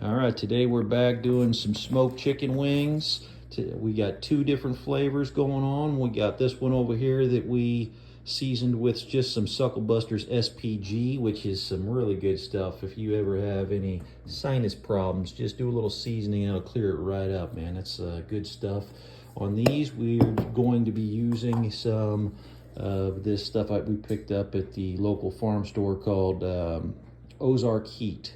All right, today we're back doing some smoked chicken wings. We got two different flavors going on. We got this one over here that we seasoned with just some Sucklebuster's SPG, which is some really good stuff. If you ever have any sinus problems, just do a little seasoning and it'll clear it right up, man. That's good stuff. On these, we're going to be using some of this stuff we picked up at the local farm store called Ozark Heat.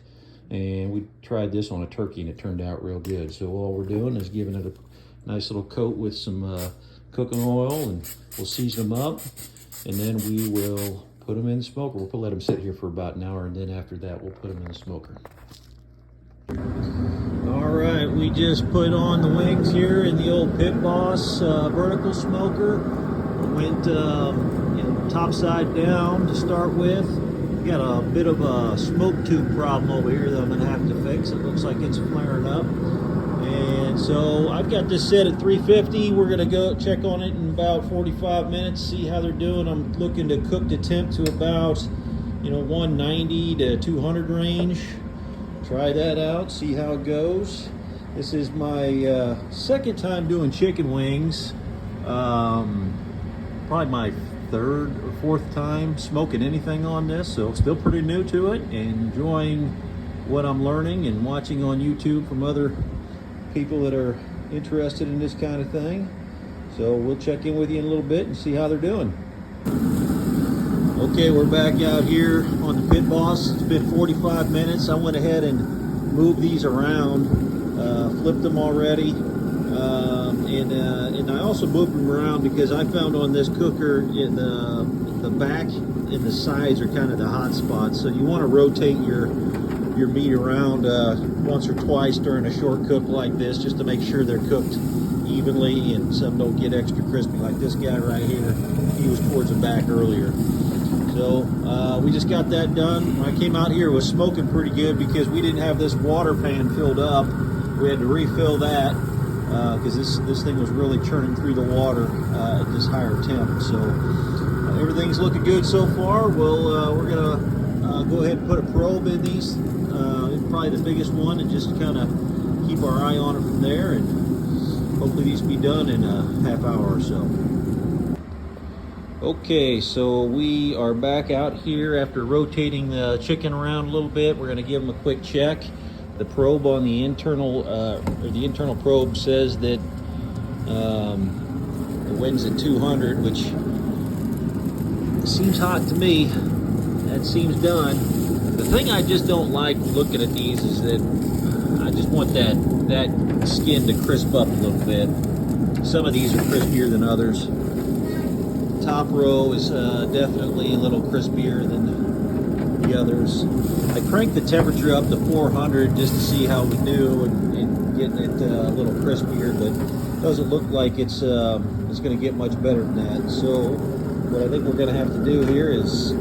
And we tried this on a turkey and it turned out real good. So all we're doing is giving it a nice little coat with some cooking oil, and we'll season them up, and then we will put them in the smoker. We'll let them sit here for about an hour, and then after that we'll put them in the smoker. All right, we just put on the wings here in the old Pit Boss vertical smoker. Went top side down to start with. Got a bit of a smoke tube problem over here that I'm gonna have to fix. It looks like it's flaring up. And so I've got this set at 350. We're gonna go check on it in about 45 minutes, see how they're doing. I'm looking to cook the temp to about 190 to 200 range. Try that out, see how it goes. This is my second time doing chicken wings. Probably my third or fourth time smoking anything on this, so still pretty new to it, and enjoying what I'm learning and watching on YouTube from other people that are interested in this kind of thing. So we'll check in with you in a little bit and see how they're doing. Okay, we're back out here on the Pit Boss. It's been 45 minutes. I went ahead and moved these around, flipped them already. And I also moved them around because I found on this cooker in the back and the sides are kind of the hot spots. So you want to rotate your meat around once or twice during a short cook like this, just to make sure they're cooked evenly and some don't get extra crispy. Like this guy right here, he was towards the back earlier. So we just got that done. When I came out here, it was smoking pretty good because we didn't have this water pan filled up. We had to refill that because this thing was really churning through the water at this higher temp. So everything's looking good so far. We're gonna go ahead and put a probe in these, probably the biggest one, and just kind of keep our eye on it from there. And hopefully these will be done in a half hour or so. Okay, so we are back out here after rotating the chicken around a little bit. We're going to give them a quick check. The probe on the internal probe says that the wing's at 200, which seems hot to me. That seems done. The thing I just don't like looking at these is that I just want that skin to crisp up a little bit. Some of these are crispier than others. Top row is definitely a little crispier than the others. I cranked the temperature up to 400 just to see how we do and getting it a little crispier, but it doesn't look like it's going to get much better than that. So what I think we're going to have to do here is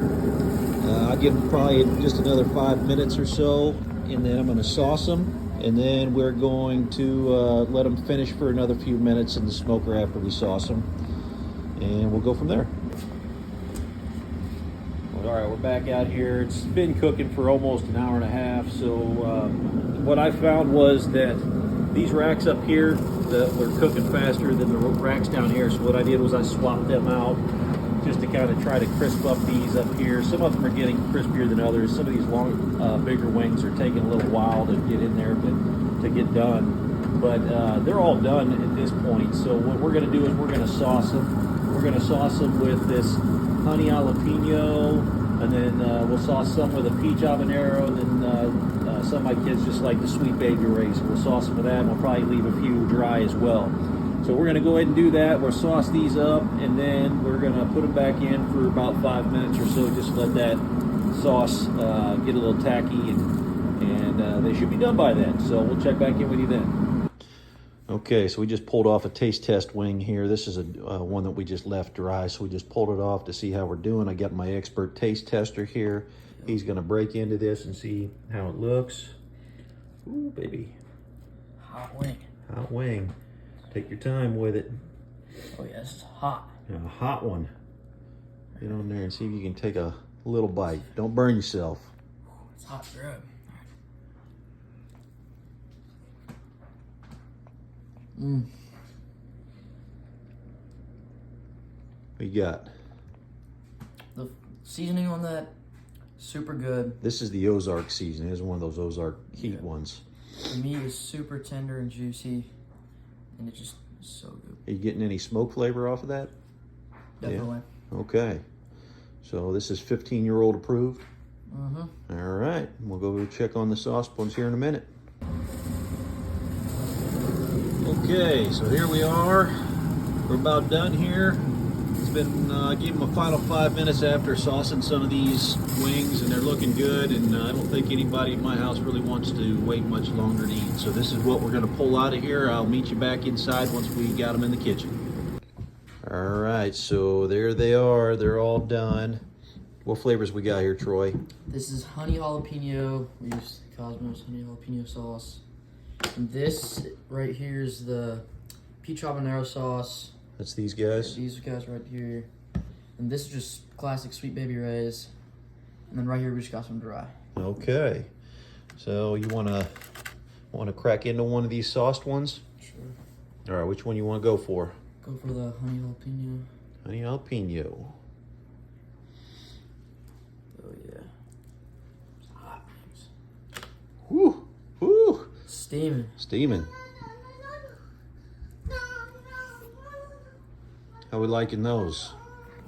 I'll give them probably just another 5 minutes or so, and then I'm going to sauce them, and then we're going to let them finish for another few minutes in the smoker after we sauce them. And we'll go from there. All right, we're back out here. It's been cooking for almost an hour and a half. So what I found was that these racks up here were cooking faster than the racks down here. So what I did was I swapped them out just to kind of try to crisp up these up here. Some of them are getting crispier than others. Some of these long, bigger wings are taking a little while to get in there to get done. But they're all done at this point. So what we're going to do is we're going to sauce them. We're going to sauce them with this honey jalapeno, and then we'll sauce some with a peach habanero, and then some of my kids just like the sweet baby rays. We'll sauce them with that, and we'll probably leave a few dry as well. So we're going to go ahead and do that. We'll sauce these up, and then we're going to put them back in for about 5 minutes or so. Just let that sauce get a little tacky, and they should be done by then. So we'll check back in with you then. Okay, so we just pulled off a taste test wing here. This is one that we just left dry, so we just pulled it off to see how we're doing. I got my expert taste tester here. He's gonna break into this and see how it looks. Ooh, baby. Hot wing. Hot wing. Take your time with it. Oh yeah, it's hot. A hot one. Get on there and see if you can take a little bite. Don't burn yourself. It's hot, good. Mm. What you got? The seasoning on that, super good. This is the Ozark seasoning. This is one of those Ozark heat ones. The meat is super tender and juicy, and it just is so good. Are you getting any smoke flavor off of that? Definitely. Yeah. Okay. So this is 15-year-old approved? Mm-hmm. All right. We'll go check on the sauce ones here in a minute. Okay, so here we are. We're about done here. It's been, gave them a final 5 minutes after saucing some of these wings, and they're looking good, and I don't think anybody in my house really wants to wait much longer to eat. So this is what we're gonna pull out of here. I'll meet you back inside once we got them in the kitchen. All right, so there they are. They're all done. What flavors we got here, Troy? This is honey jalapeno. We use Cosmos honey jalapeno sauce. And this right here is the peach habanero sauce. That's these guys? These guys right here. And this is just classic Sweet Baby Ray's. And then right here we just got some dry. Okay. So you wanna crack into one of these sauced ones? Sure. All right, which one you wanna go for? Go for the honey jalapeno. Honey jalapeno. Oh yeah. It's hot wings. Whew, whew. Steaming. Steaming. How we liking those?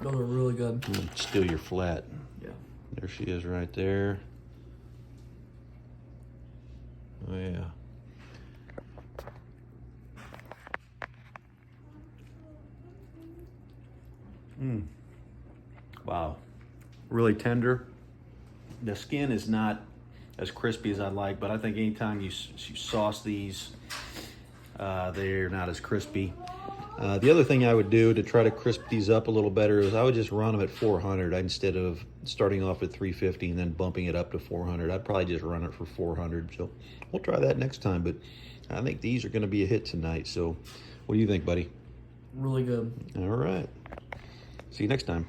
Those are really good. Steal your flat. Yeah. There she is right there. Oh yeah. Wow. Really tender. The skin is not as crispy as I'd like, but I think anytime you sauce these, they're not as crispy. The other thing I would do to try to crisp these up a little better is I would just run them at 400 instead of starting off at 350 and then bumping it up to 400. I'd probably just run it for 400. So we'll try that next time, but I think these are going to be a hit tonight. So what do you think, buddy? Really good. All right. See you next time.